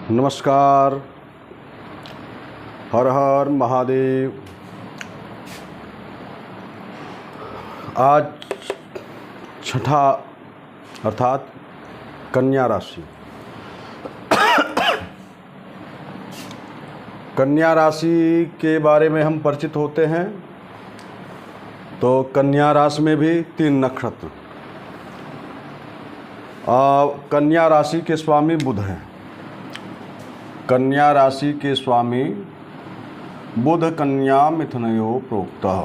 नमस्कार। हर हर महादेव। आज छठा अर्थात कन्या राशि। कन्या राशि के बारे में हम परिचित होते हैं। तो कन्या राशि में भी 3 नक्षत्र। कन्या राशि के स्वामी बुध हैं। कन्या राशि के स्वामी बुध कन्या मिथुनयो प्रोक्तः।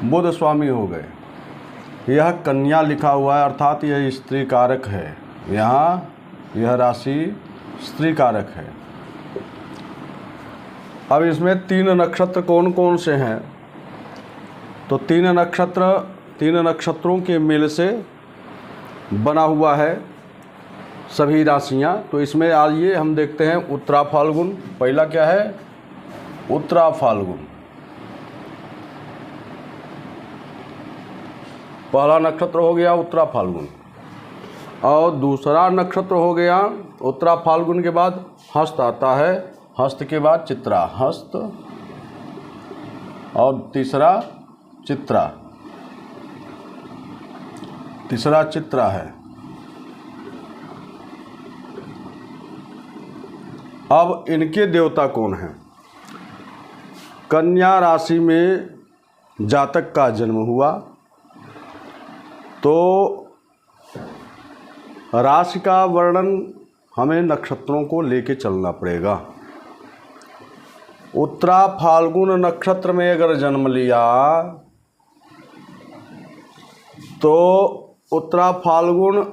बुध स्वामी हो गए। यह कन्या लिखा हुआ है अर्थात यह स्त्री कारक है। यहाँ यह राशि स्त्री कारक है। अब इसमें 3 नक्षत्र कौन कौन से हैं? तो 3 नक्षत्रों के मेल से बना हुआ है सभी राशियां। तो इसमें आइए हम देखते हैं उत्तरा फाल्गुन। पहला क्या है? उत्तरा फाल्गुन। पहला नक्षत्र हो गया उत्तरा फाल्गुन। और दूसरा नक्षत्र हो गया उत्तरा फाल्गुन के बाद हस्त आता है। हस्त के बाद चित्रा, हस्त। और तीसरा चित्रा है। अब इनके देवता कौन हैं? कन्या राशि में जातक का जन्म हुआ तो राशि का वर्णन हमें नक्षत्रों को लेके चलना पड़ेगा। उत्तरा फाल्गुन नक्षत्र में अगर जन्म लिया तो उत्तरा फाल्गुन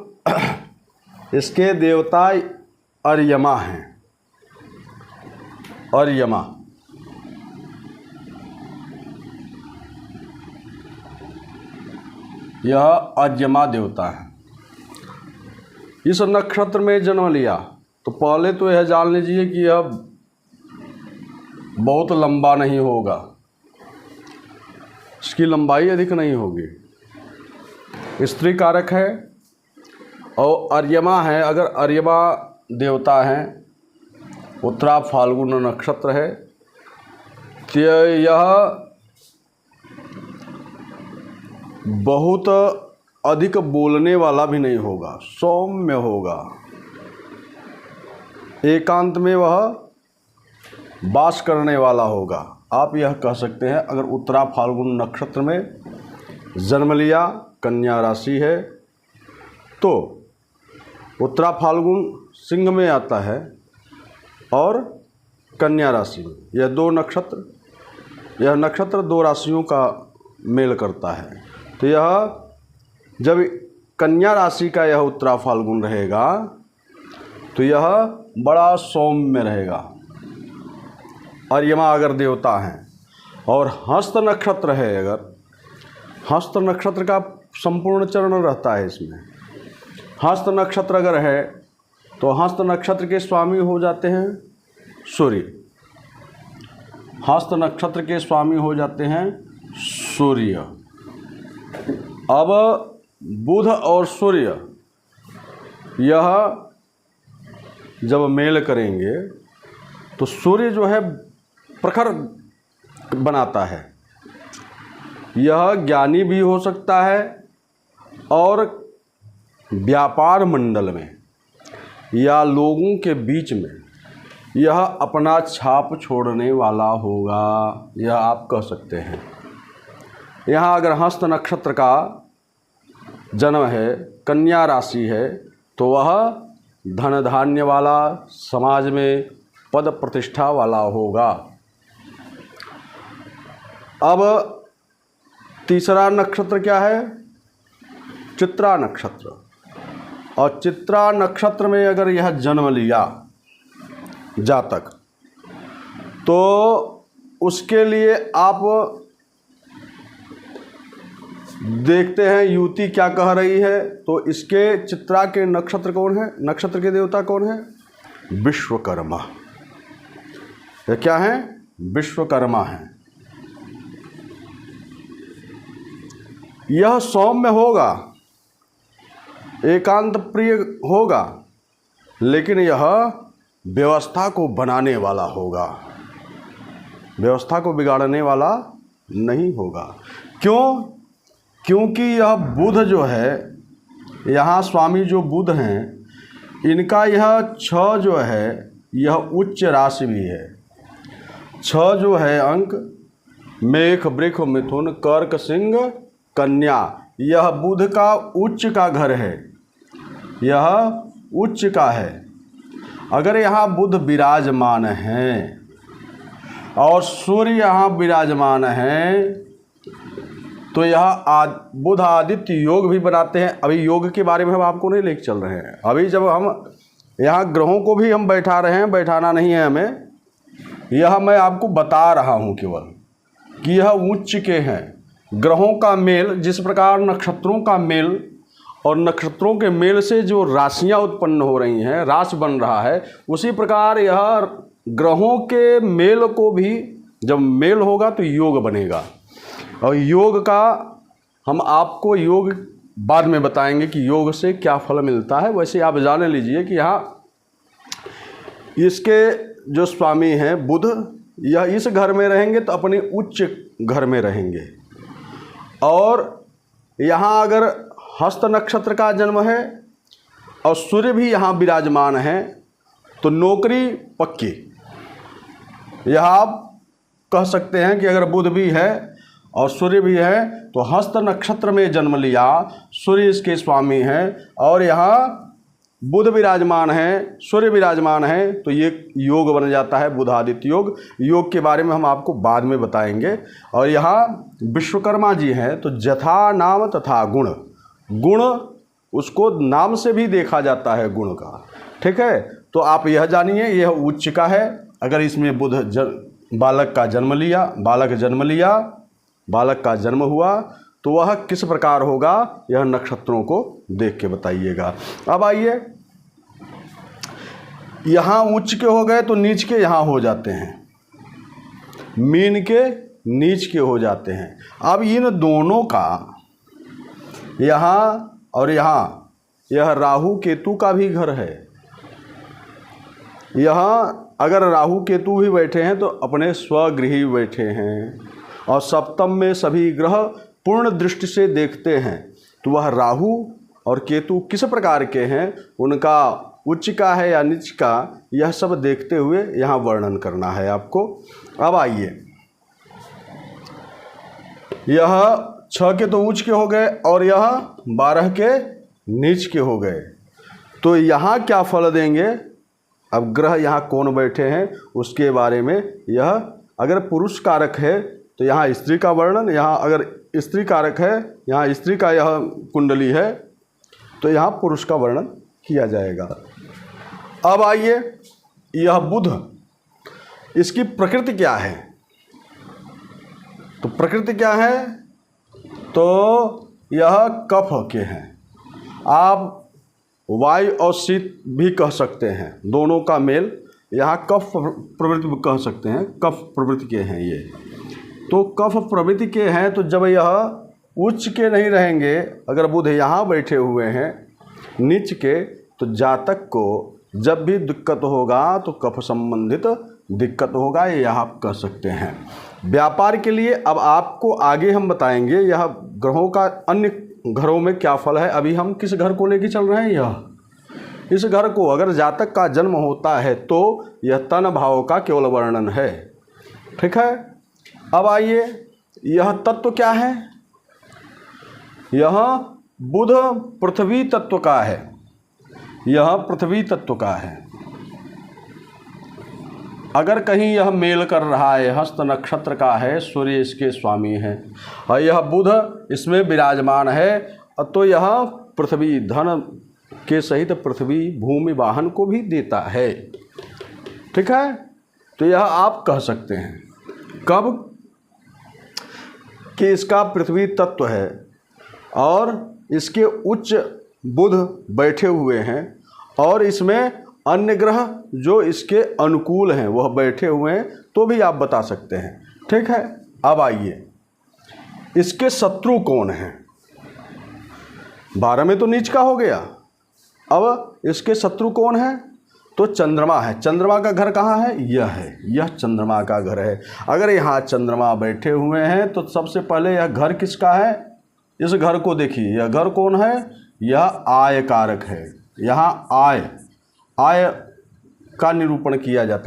इसके देवता अर्यमा हैं। अर्यमा यह अर्यमा देवता है। इस नक्षत्र में जन्म लिया तो पहले तो यह जान लीजिए कि यह बहुत लंबा नहीं होगा। इसकी लंबाई अधिक नहीं होगी। स्त्री कारक है और अर्यमा है। अगर अर्यमा देवता हैं, उत्तरा फाल्गुन नक्षत्र है, तो यह बहुत अधिक बोलने वाला भी नहीं होगा, सौम्य होगा। एकांत में वह वास करने वाला होगा। आप यह कह सकते हैं अगर उत्तरा फाल्गुन नक्षत्र में जन्म लिया, कन्या राशि है, तो उत्तरा फाल्गुन सिंह में आता है और कन्या राशि में। यह 2 नक्षत्र, यह नक्षत्र 2 राशियों का मेल करता है। तो यह जब कन्या राशि का यह उत्तरा फाल्गुन रहेगा तो यह बड़ा सौम्य रहेगा। अर्यमा अगर देवता हैं और हस्त नक्षत्र है, अगर हस्त नक्षत्र का संपूर्ण चरण रहता है इसमें। हस्त नक्षत्र अगर है तो हस्त नक्षत्र के स्वामी हो जाते हैं सूर्य। हस्त नक्षत्र के स्वामी हो जाते हैं सूर्य। अब बुध और सूर्य यह जब मेल करेंगे तो सूर्य जो है प्रखर बनाता है। यह ज्ञानी भी हो सकता है और व्यापार मंडल में या लोगों के बीच में यह अपना छाप छोड़ने वाला होगा, यह आप कह सकते हैं। यहाँ अगर हस्त नक्षत्र का जन्म है, कन्या राशि है, तो वह धन धान्य वाला, समाज में पद प्रतिष्ठा वाला होगा। अब तीसरा नक्षत्र क्या है? चित्रा नक्षत्र। और चित्रा नक्षत्र में अगर यह जन्म लिया जातक तो उसके लिए आप देखते हैं युवती क्या कह रही है। तो इसके चित्रा के नक्षत्र कौन है? नक्षत्र के देवता कौन है? विश्वकर्मा। ये क्या है? विश्वकर्मा है। यह सौम्य होगा, एकांत प्रिय होगा, लेकिन यह व्यवस्था को बनाने वाला होगा, व्यवस्था को बिगाड़ने वाला नहीं होगा। क्यों? क्योंकि यह बुध जो है, यहाँ स्वामी जो बुध हैं, इनका यह 6 जो है यह उच्च राशि भी है। 6 जो है अंक, मेष, वृष, मिथुन, कर्क, सिंह, कन्या, यह बुध का उच्च का घर है, यह उच्च का है। अगर यहाँ बुध विराजमान हैं और सूर्य यहाँ विराजमान हैं तो यह बुध आदित्य योग भी बनाते हैं। अभी योग के बारे में हम आपको नहीं लेके चल रहे हैं। अभी जब हम यहाँ ग्रहों को भी हम बैठा रहे हैं, बैठाना नहीं है हमें, यह मैं आपको बता रहा हूँ केवल कि यह उच्च के हैं। ग्रहों का मेल, जिस प्रकार नक्षत्रों का मेल और नक्षत्रों के मेल से जो राशियाँ उत्पन्न हो रही हैं, राशि बन रहा है, उसी प्रकार यह ग्रहों के मेल को भी जब मेल होगा तो योग बनेगा। और योग का हम आपको योग बाद में बताएंगे कि योग से क्या फल मिलता है। वैसे आप जान लीजिए कि यहाँ इसके जो स्वामी हैं बुध, यह इस घर में रहेंगे तो अपने उच्च घर में रहेंगे। और यहाँ अगर हस्त नक्षत्र का जन्म है और सूर्य भी यहाँ विराजमान है तो नौकरी पक्की। यह आप कह सकते हैं कि अगर बुध भी है और सूर्य भी है तो हस्त नक्षत्र में जन्म लिया, सूर्य इसके स्वामी हैं और यहाँ बुध विराजमान है, सूर्य विराजमान है, तो ये योग बन जाता है बुध आदित्य योग। योग के बारे में हम आपको बाद में बताएंगे। और यहाँ विश्वकर्मा जी हैं तो जथा नाम तथा गुण, गुण उसको नाम से भी देखा जाता है गुण का, ठीक है। तो आप यह जानिए यह उच्च का है। अगर इसमें बुध बालक का जन्म लिया, बालक का जन्म हुआ तो वह किस प्रकार होगा, यह नक्षत्रों को देख के बताइएगा। अब आइए, यहाँ उच्च के हो गए तो नीच के यहाँ हो जाते हैं, मीन के नीच के हो जाते हैं। अब इन दोनों का यहाँ और यहाँ, यह राहु केतु का भी घर है। यहाँ अगर राहु केतु भी बैठे हैं तो अपने स्वगृही बैठे हैं और सप्तम में सभी ग्रह पूर्ण दृष्टि से देखते हैं। तो वह राहु और केतु किस प्रकार के हैं, उनका उच्च का है या नीच का, यह सब देखते हुए यहाँ वर्णन करना है आपको। अब आइए, यह 6 के तो उच्च के हो गए और यह 12 के नीच के हो गए। तो यहाँ क्या फल देंगे, अब ग्रह यहाँ कौन बैठे हैं उसके बारे में। यह अगर पुरुष कारक है तो यहाँ स्त्री का वर्णन, यहाँ अगर स्त्री कारक है, यहाँ स्त्री का यह कुंडली है तो यहाँ पुरुष का वर्णन किया जाएगा। अब आइए, यह बुध, इसकी प्रकृति क्या है, तो प्रकृति क्या है, तो यह कफ के हैं। आप वायु और शीत भी कह सकते हैं, दोनों का मेल, यहाँ कफ प्रवृत्ति कह सकते हैं, कफ प्रवृत्ति के हैं ये। तो कफ प्रवृत्ति के हैं तो जब यह उच्च के नहीं रहेंगे, अगर बुध यहाँ बैठे हुए हैं नीच के, तो जातक को जब भी दिक्कत होगा तो कफ संबंधित दिक्कत होगा, ये आप कह सकते हैं। व्यापार के लिए अब आपको आगे हम बताएंगे यह ग्रहों का अन्य घरों में क्या फल है। अभी हम किस घर को लेके चल रहे हैं, यह इस घर को अगर जातक का जन्म होता है तो यह तन भाव का केवल वर्णन है, ठीक है। अब आइए, यह तत्व क्या है, यह बुध पृथ्वी तत्व का है, यह पृथ्वी तत्व का है। अगर कहीं यह मेल कर रहा है, हस्त नक्षत्र का है, सूर्य इसके स्वामी है और यह बुध इसमें विराजमान है, तो यह पृथ्वी धन के सहित पृथ्वी भूमि वाहन को भी देता है, ठीक है। तो यह आप कह सकते हैं कब कि इसका पृथ्वी तत्व है और इसके उच्च बुध बैठे हुए हैं और इसमें अन्य ग्रह जो इसके अनुकूल हैं वह बैठे हुए हैं, तो भी आप बता सकते हैं, ठीक है। अब आइए, इसके शत्रु कौन हैं, 12 में तो नीच का हो गया, अब इसके शत्रु कौन है, तो चंद्रमा है। चंद्रमा का घर कहाँ है? यह है, यह चंद्रमा का घर है। अगर यहाँ चंद्रमा बैठे हुए हैं तो सबसे पहले यह घर किसका है? इस घर को देखिए, यह घर कौन है? यह आय कारक है। यहाँ आय का निरूपण किया जाता है।